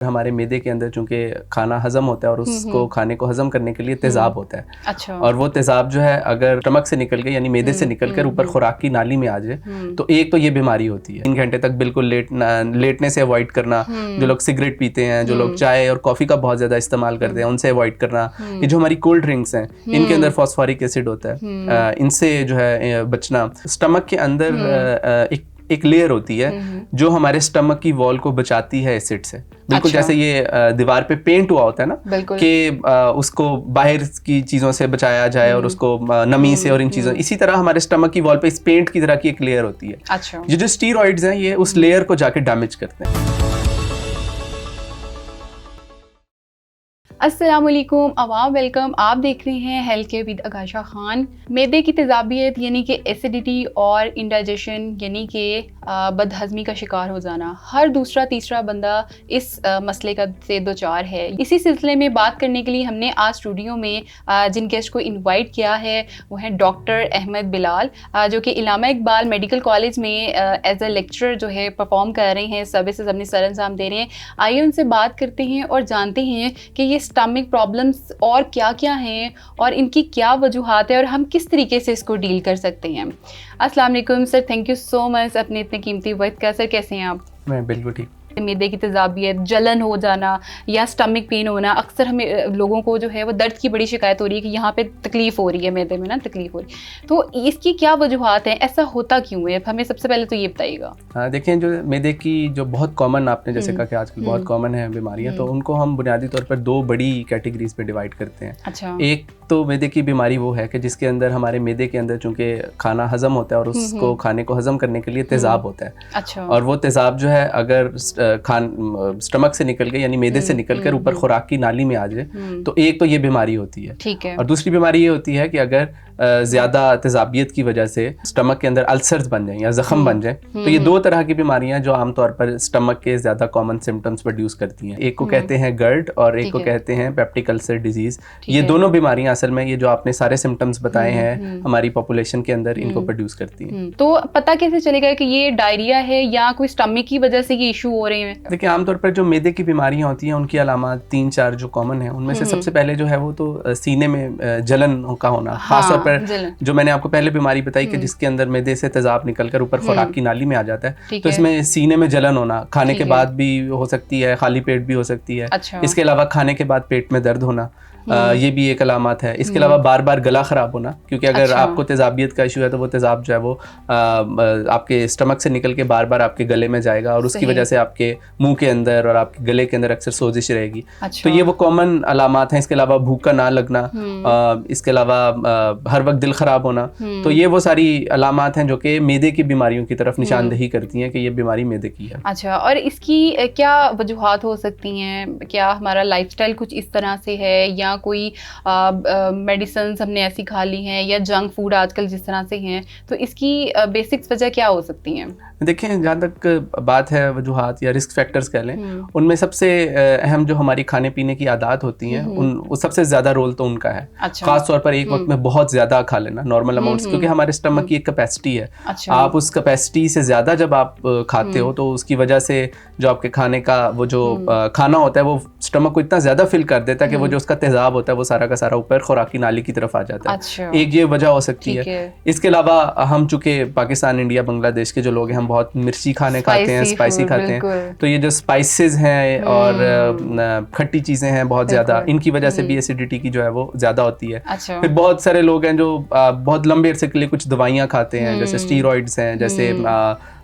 हमारे मैदे के अंदर चूंकि खाना हजम होता है और उसको खाने को हजम करने के लिए तेजाब होता है। अच्छा। और वो तेजाब जो है अगर स्टमक से निकल के यानी मैदे से निकल कर ऊपर खुराक की नाली में आ जाए तो एक तो ये बीमारी होती है। 3 घंटे तक बिल्कुल लेटने से अवॉइड करना, जो लोग सिगरेट पीते हैं, जो लोग चाय और कॉफी का बहुत ज्यादा इस्तेमाल करते हैं उनसे अवॉइड करना। ये जो हमारी कोल्ड ड्रिंक्स हैं इनके अंदर फॉस्फोरिक एसिड होता है, इनसे जो है बचना। स्टमक के अंदर एक लेयर होती है जो हमारे स्टमक की वॉल को बचाती है एसिड से। बिल्कुल जैसे ये दीवार पे पेंट हुआ होता है ना कि उसको बाहर की चीज़ों से बचाया जाए और उसको नमी से और इन चीज़ों, इसी तरह हमारे स्टमक की वॉल पे इस पेंट की तरह की एक लेयर होती है। अच्छा। ये जो स्टीरॉइड्स हैं ये उस लेयर को जाके डैमेज करते हैं। अस्सलामुअलैकुम अवाम, वेलकम। आप देख रहे हैं हेल्थ केयर विद आगाशा खान। मैदे की तेजाबियत यानी कि एसिडिटी और इंडाइजेशन यानी कि बदहज़मी का शिकार हो जाना, हर दूसरा तीसरा बंदा इस मसले का से दो चार है। इसी सिलसिले में बात करने के लिए हमने आज स्टूडियो में जिन गेस्ट को इनवाइट किया है वो हैं डॉक्टर अहमद बिलाल, जो कि इलामा इकबाल मेडिकल कॉलेज में एज अ लेक्चरर जो है परफॉर्म कर रहे हैं, सर्विसेज अपने सर अंजाम दे रहे हैं। आइए उनसे बात करते हैं और जानते हैं कि ये स्टमक प्रॉब्लम्स और क्या क्या हैं और इनकी क्या वजूहात है और हम किस तरीके से इसको डील कर सकते हैं। अस्सलाम वालेकुम sir, thank you so much अपने इतने कीमती वक्त का। सर कैसे हैं आप? मैं बिल्कुल ठीक। मैदे की तेजाबियत, जलन हो जाना या स्टमक पेन होना, अक्सर हमें लोगों को जो है वो दर्द की बड़ी शिकायत हो रही है कि यहाँ पे तकलीफ़ हो रही है, मैदे में ना तकलीफ़ हो रही है। तो इसकी क्या वजूहात हैं, ऐसा होता क्यों है? हमें सबसे पहले तो ये बताइएगा। देखें, जो मैदे की जो बहुत कॉमन, आपने जैसे कहा कि आजकल बहुत कॉमन है बीमारियां, तो उनको हम बुनियादी तौर पर 2 बड़ी कैटेगरीज पे डिवाइड करते हैं। अच्छा। एक तो मैदे की बीमारी वो है कि जिसके अंदर हमारे मैदे के अंदर चूंकि खाना हजम होता है और उसको खाने को हजम करने के लिए तेजाब होता है। अच्छा। और वो तेजाब जो है अगर स्टमक से निकल के यानी मैदे से निकल कर ऊपर खुराक की नाली में आ जाए तो एक तो ये बीमारी होती है। ठीक है। और दूसरी बीमारी ये होती है कि अगर ज़्यादा तेजाबियत की वजह से स्टमक के अंदर अल्सर्स बन जाएं या जख्म बन जाएं, तो ये 2 तरह की बीमारियां जो आमतौर पर स्टमक के ज़्यादा कॉमन सिम्टम्स प्रोड्यूस करती हैं। एक को कहते हैं गर्ड और एक को कहते हैं पेप्टिक अल्सर डिजीज़। ये दोनों बीमारियां असल में ये जो आपने सारे सिम्टम्स बताए हैं हमारी पॉपुलेशन के अंदर इनको प्रोड्यूस करती हैं। तो पता कैसे चलेगा कि ये डायरिया है या कोई स्टमक की वजह से ये इशू हो रहे हैं? देखिए, आमतौर पर जो मैदे की बीमारियां होती हैं उनकी अलामात 3-4 जो कॉमन है उनमें से सबसे पहले जो है वो तो सीने में जलन का होना। खासतौर पर जो मैंने आपको पहले बीमारी बताई कि जिसके अंदर मैदे से तेजाब निकलकर ऊपर खुराक की नाली में आ जाता है, तो इसमें सीने में जलन होना खाने के बाद भी हो सकती है, खाली पेट भी हो सकती है। अच्छा। इसके अलावा खाने के बाद पेट में दर्द होना, ये भी एक अलामत है। इसके अलावा बार बार गला ख़राब होना, क्योंकि अगर आपको तेजाबियत का इशू है तो वो तेजाब जो है वो आपके स्टमक से निकल के बार बार आपके गले में जाएगा और उसकी वजह से आपके मुंह के अंदर और आपके गले के अंदर अक्सर सोजिश रहेगी। अच्छा। तो ये वो कॉमन अलामत हैं। इसके अलावा भूख का ना लगना, इसके अलावा हर वक्त दिल ख़राब होना, तो ये वो सारी अलामत हैं जो कि मैदे की बीमारियों की तरफ निशानदेही करती हैं कि ये बीमारी मैदे की है। अच्छा, और इसकी क्या वजूहात हो सकती हैं? क्या हमारा लाइफस्टाइल कुछ इस तरह से है या कोई मेडिसिन हमने ऐसी खा ली हैं या जंक फूड आजकल जिस तरह से हैं, तो इसकी बेसिक्स वजह क्या हो सकती हैं? देखें, जहाँ तक बात है वजूहात या रिस्क फैक्टर्स कह लें, उनमें सबसे अहम जो हमारी खाने पीने की आदत होती हैं वो सबसे ज़्यादा रोल तो उनका है। अच्छा। खास तौर पर एक वक्त में बहुत ज़्यादा खा लेना, नॉर्मल अमाउंट्स, क्योंकि हमारे स्टमक की एक कैपेसिटी है। अच्छा। आप उस कैपेसिटी से ज़्यादा जब आप खाते हो तो उसकी वजह से जो आपके खाने का वो जो खाना होता है वो स्टमक को इतना ज़्यादा फिल कर देता है कि वो जो उसका तेजाब होता है वो सारा का सारा ऊपर खुराक की नाली की तरफ आ जाता है। अच्छा। एक ये वजह हो सकती है। इसके अलावा हम चूंकि पाकिस्तान, इंडिया, बांग्लादेश के जो लोग हैं हम बहुत मिर्ची खाने खाते हैं, स्पाइसी खाते हैं, तो ये जो स्पाइसेस हैं और खट्टी चीज़ें हैं बहुत ज़्यादा, इनकी वजह से भी एसिडिटी की जो है वो ज़्यादा होती है। अच्छा। फिर बहुत सारे लोग हैं जो बहुत लंबे अरसे के लिए कुछ दवाइयाँ खाते हैं, जैसे स्टीरॉइड्स हैं, जैसे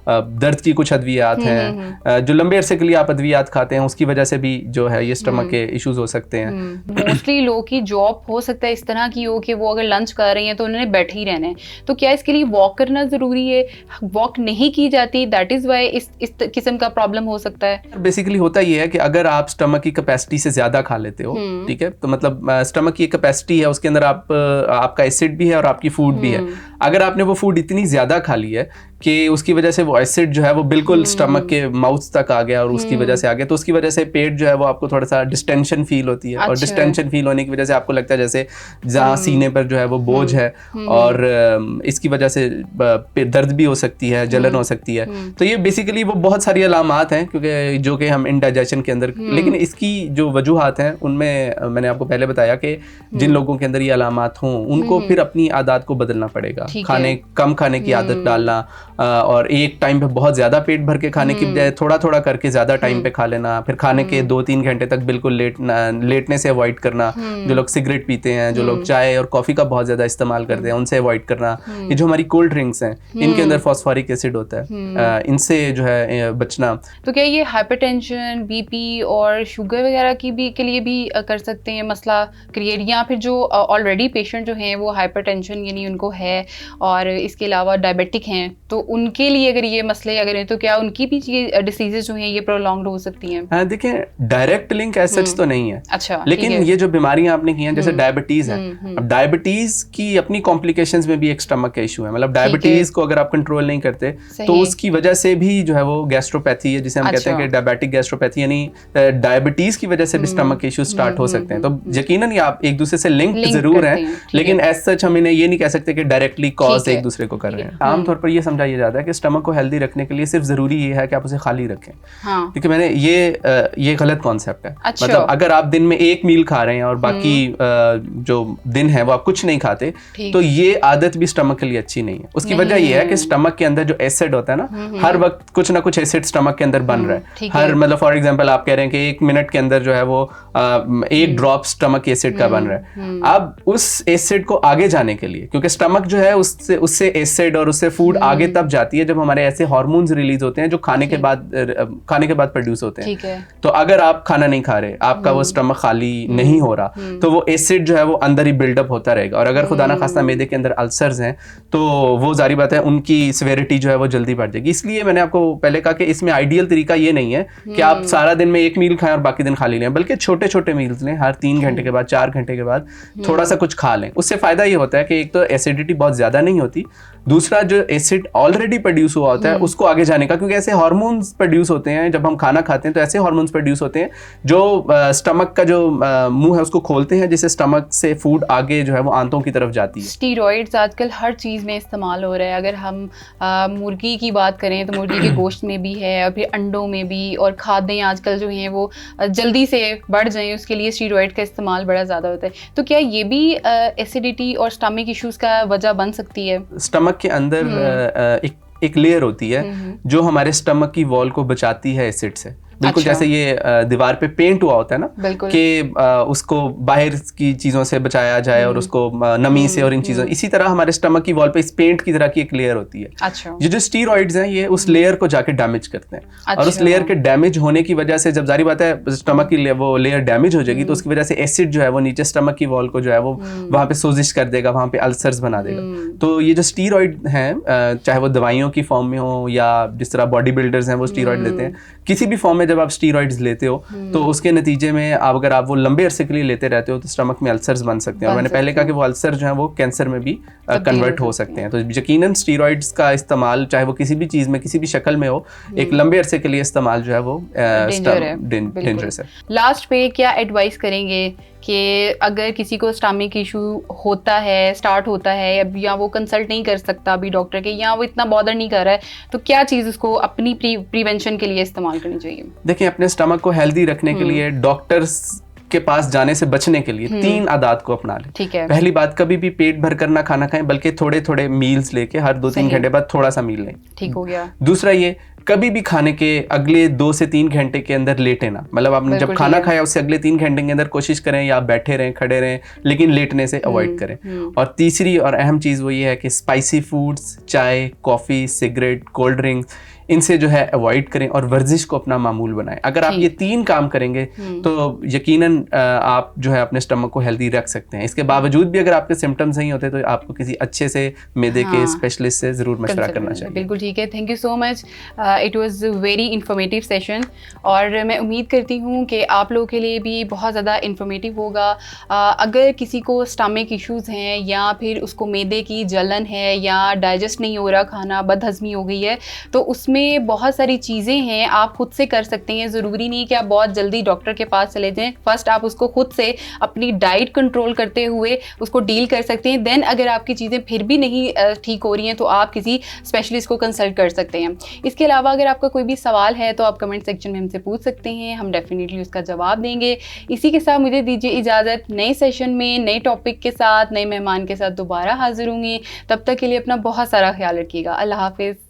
दर्द की कुछ अद्वियात हैं, जो लंबे अरसे के लिए आप अद्वियात खाते हैं उसकी वजह से भी जो है ये स्टमक के इश्यूज हो सकते हैं। मोस्टली लोग की जॉब हो सकता है इस तरह की हो कि वो अगर लंच कर रहे हैं तो उन्होंने बैठे ही रहना है, तो क्या इसके लिए वॉक करना ज़रूरी है? वॉक नहीं की जाती, दैट इज़ वाई इस किस्म का प्रॉब्लम हो सकता है। बेसिकली होता ये है कि अगर आप स्टमक की कैपेसिटी से ज़्यादा खा लेते हो, ठीक है, तो मतलब स्टमक की कैपेसिटी है, उसके अंदर आपका एसिड भी है और आपकी फूड भी है। अगर आपने वो फूड इतनी ज़्यादा खा ली है कि उसकी वजह से वो एसिड जो है वो बिल्कुल स्टमक के माउथ तक आ गया और उसकी वजह से आ गया, तो उसकी वजह से पेट जो है वो आपको थोड़ा सा डिस्टेंशन फील होती है। और डिस्टेंशन फील होने की वजह से आपको लगता है जैसे जहाँ सीने पर जो है वो बोझ है, और इसकी वजह से दर्द भी हो सकती है, जलन हो सकती है। तो ये बेसिकली वो बहुत सारी अलामात हैं क्योंकि जो कि हम इंडाइजेशन के अंदर, लेकिन इसकी जो वजूहात हैं उनमें मैंने आपको पहले बताया कि जिन लोगों के अंदर ये अलामात हों उनको फिर अपनी आदत को बदलना पड़ेगा। कम खाने की आदत डालना, और एक टाइम पे बहुत ज्यादा पेट भर के खाने की बजाय थोड़ा थोड़ा करके ज्यादा टाइम पे खा लेना, फिर खाने के 2-3 घंटे तक बिल्कुल लेटने से अवॉइड करना। जो लोग सिगरेट पीते हैं, जो लोग चाय और कॉफी का बहुत ज्यादा इस्तेमाल करते हैं, उनसे अवॉइड करना। ये जो हमारी कोल्ड ड्रिंक्स हैं इनके अंदर फॉस्फोरिक एसिड होता है, इनसे जो है बचना। तो क्या ये हाइपरटेंशन, बीपी और शुगर वगैरह के लिए भी कर सकते हैं मसला क्रिएट, या फिर जो ऑलरेडी पेशेंट जो हैं वो हाइपरटेंशन यानी उनको है और इसके अलावा डायबिटिक हैं, तो उनके लिए अगर ये मसले अगर हैं तो क्या उनकी भी ये डिसीजेज जो हैं ये प्रोलॉन्ग्ड हो सकती हैं? देखिए डायरेक्ट लिंक एज सच तो नहीं है। अच्छा, लेकिन ये जो बीमारियां आपने की हैं जैसे डायबिटीज है, अब डायबिटीज की अपनी कॉम्प्लिकेशंस में भी एक स्टमक का इशू है। मतलब डायबिटीज को अगर आप कंट्रोल नहीं करते तो उसकी वजह से भी जो है वो गैस्ट्रोपैथी है, जिसे हम कहते हैं कि डायबिटिक गैस्ट्रोपैथी, यानी डायबिटीज की वजह से भी स्टमक के इशू स्टार्ट हो सकते हैं। तो यकीनन ये आप एक दूसरे से लिंक जरूर है, लेकिन एज सच हम इन्हें ये नहीं कह सकते कि डायरेक्टली कॉज एक दूसरे को कर रहे हैं। आमतौर पर ये समझाया जाता है कि स्टमक को हेल्दी रखने के लिए सिर्फ जरूरी ये है कि आप उसे खाली रखें। क्योंकि मैंने ये गलत कॉन्सेप्ट है। मतलब अगर आप दिन में एक मील खा रहे हैं और बाकी जो दिन है वो आप कुछ नहीं खाते, तो ये आदत भी स्टमक के लिए अच्छी नहीं है। उसकी वजह ये है कि स्टमक के अंदर जो एसिड होता है ना, हर वक्त कुछ ना कुछ एसिड स्टमक के अंदर बन रहा है। हर मतलब फॉर एग्जांपल आप कह रहे हैं कि 1 मिनट के अंदर जो है वो 1 ड्रॉप स्टमक एसिड का बन रहा है। अब उस एसिड को आगे जाने के लिए, क्योंकि स्टमक जो है उससे एसिड और उससे फूड आगे तब जाती है जब हमारे ऐसे हार्मोन्स रिलीज होते हैं जो खाने के बाद प्रोड्यूस होते हैं। तो अगर आप खाना नहीं खा रहे, आपका वो स्टमक खाली नहीं हो रहा, तो वो एसिड जो है वो अंदर ही बिल्डअप होता रहेगा। और अगर खुदा ना खास्ता मैदे के अंदर अल्सर्स हैं तो वो जारी बात है उनकी सिवियरिटी जो है वो जल्दी बढ़ जाएगी। इसलिए मैंने आपको पहले कहा कि इसमें आइडियल तरीका ये नहीं है कि आप सारा दिन में 1 मील खाएं और बाकी दिन खाली लें, बल्कि छोटे छोटे मील्स लें। हर 3 घंटे के बाद, 4 घंटे के बाद थोड़ा सा कुछ खा लें। उससे फायदा ये होता है कि एक तो एसिडिटी बहुत ज्यादा नहीं होती, दूसरा जो एसिड ऑलरेडी प्रोड्यूस हुआ होता है उसको आगे जाने का, क्योंकि ऐसे हार्मोन्स प्रोड्यूस होते हैं जब हम खाना खाते हैं, तो ऐसे हार्मोन्स प्रोड्यूस होते हैं जो स्टमक का जो मुंह है उसको खोलते हैं, जिससे स्टमक से फूड आगे जो है वो आंतों की तरफ जाती है। स्टीरॉइड्स आजकल हर चीज़ में इस्तेमाल हो रहा है। अगर हम मुर्गी की बात करें तो मुर्गी के गोश्त में भी है, और फिर अंडों में भी, और खाद्य आजकल जो हैं वो जल्दी से बढ़ जाएं उसके लिए स्टीरॉइड का इस्तेमाल बड़ा ज़्यादा होता है। तो क्या ये भी एसिडिटी और स्टमक इश्यूज़ का वजह बन सकती है? स्टमक के अंदर एक लेयर होती है जो हमारे स्टमक की वॉल को बचाती है एसिड से। बिल्कुल अच्छा। जैसे ये दीवार पे पेंट हुआ होता है ना कि उसको बाहर की चीजों से बचाया जाए और उसको नमी से और इन चीजों, इसी तरह हमारे स्टमक की वॉल पे इस पेंट की तरह की एक लेयर होती है। अच्छा। ये जो स्टीरॉइड्स हैं ये उस लेयर को जाके डैमेज करते हैं। अच्छा। और उस लेयर के डैमेज होने की वजह से, जब जारी बात है स्टमक की वो लेयर डैमेज हो जाएगी, तो उसकी वजह से एसिड जो है वो नीचे स्टमक की वॉल को जो है वो वहां पे सोजिश कर देगा, वहां पे अल्सर्स बना देगा। तो ये जो स्टीरॉइड हैं, चाहे वो दवाइयों की फॉर्म में हो या जिस तरह बॉडी बिल्डर्स हैं वो स्टीरॉइड लेते हैं, किसी भी फॉर्म में जब आप स्टीरॉइड्स लेते हो तो उसके नतीजे में अगर आप वो लंबे अरसे के लिए लेते रहते हो तो स्टमक में अल्सर्स बन सकते हैं। और मैंने पहले कहा कि वो अल्सर जो है वो कैंसर में भी कन्वर्ट हो सकते हैं। तो यकीनन स्टीरॉइड्स का इस्तेमाल, चाहे वो किसी भी चीज में किसी भी शक्ल में हो, एक लंबे अरसे के लिए इस्तेमाल जो है वो डेंजरस है। लास्ट पे क्या एडवाइस करेंगे कि अगर किसी को स्टमक इशू होता है, स्टार्ट होता है, या वो कंसल्ट नहीं कर सकता अभी डॉक्टर के, या वो इतना बॉदर नहीं कर रहा है, तो क्या चीज़ उसको अपनी प्रिवेंशन के लिए इस्तेमाल करनी चाहिए? देखिए, अपने स्टमक को हेल्दी रखने के लिए डॉक्टर्स के पास जाने से बचने के लिए 3 आदत को अपना लें। ठीक है। पहली बात, कभी भी पेट भर कर ना खाना खाएं, बल्कि थोड़े थोड़े मील्स लेके हर 2-3 घंटे बाद थोड़ा सा मील लें। ठीक हो गया। दूसरा ये, कभी भी खाने के अगले 2 से 3 घंटे के अंदर लेटे ना। मतलब आपने जब खाना खाया उससे अगले 3 घंटे के अंदर कोशिश करें या आप बैठे रहें, खड़े रहें, लेकिन लेटने से अवॉइड करें। और तीसरी और अहम चीज़ वो ये है कि स्पाइसी फूड्स, चाय, कॉफ़ी, सिगरेट, कोल्ड ड्रिंक्स, इनसे जो है अवॉइड करें और वर्जिश को अपना मामूल बनाएं। अगर आप ये 3 काम करेंगे तो यकीनन आप जो है अपने स्टमक को हेल्दी रख सकते हैं। इसके बावजूद भी अगर आपके सिम्टम्स नहीं होते तो आपको किसी अच्छे से मैदे के स्पेशलिस्ट से ज़रूर मशवरा करना चाहिए। बिल्कुल ठीक है। Thank you so much it was very informative session और मैं उम्मीद करती हूँ कि आप लोगों के लिए भी बहुत ज़्यादा इंफॉर्मेटिव होगा। अगर किसी को स्टमक इश्यूज़ हैं या फिर उसको मैदे की जलन है या डाइजेस्ट नहीं हो रहा खाना, बदहज़मी हो गई है, तो उसमें बहुत सारी चीज़ें हैं आप खुद से कर सकते हैं। ज़रूरी नहीं कि आप बहुत जल्दी डॉक्टर के पास चले जाएं। फर्स्ट आप उसको खुद से अपनी डाइट कंट्रोल करते हुए उसको डील कर सकते हैं। देन अगर आपकी चीज़ें फिर भी नहीं ठीक हो रही हैं तो आप किसी स्पेशलिस्ट को कंसल्ट कर सकते हैं। इसके अलावा अगर आपका कोई भी सवाल है तो आप कमेंट सेक्शन में हमसे पूछ सकते हैं, हम डेफिनेटली उसका जवाब देंगे। इसी के साथ मुझे दीजिए इजाज़त, नए सेशन में नए टॉपिक के साथ नए मेहमान के साथ दोबारा हाजिर होंगी। तब तक के लिए अपना बहुत सारा ख्याल रखिएगा। अल्लाह हाफिज़।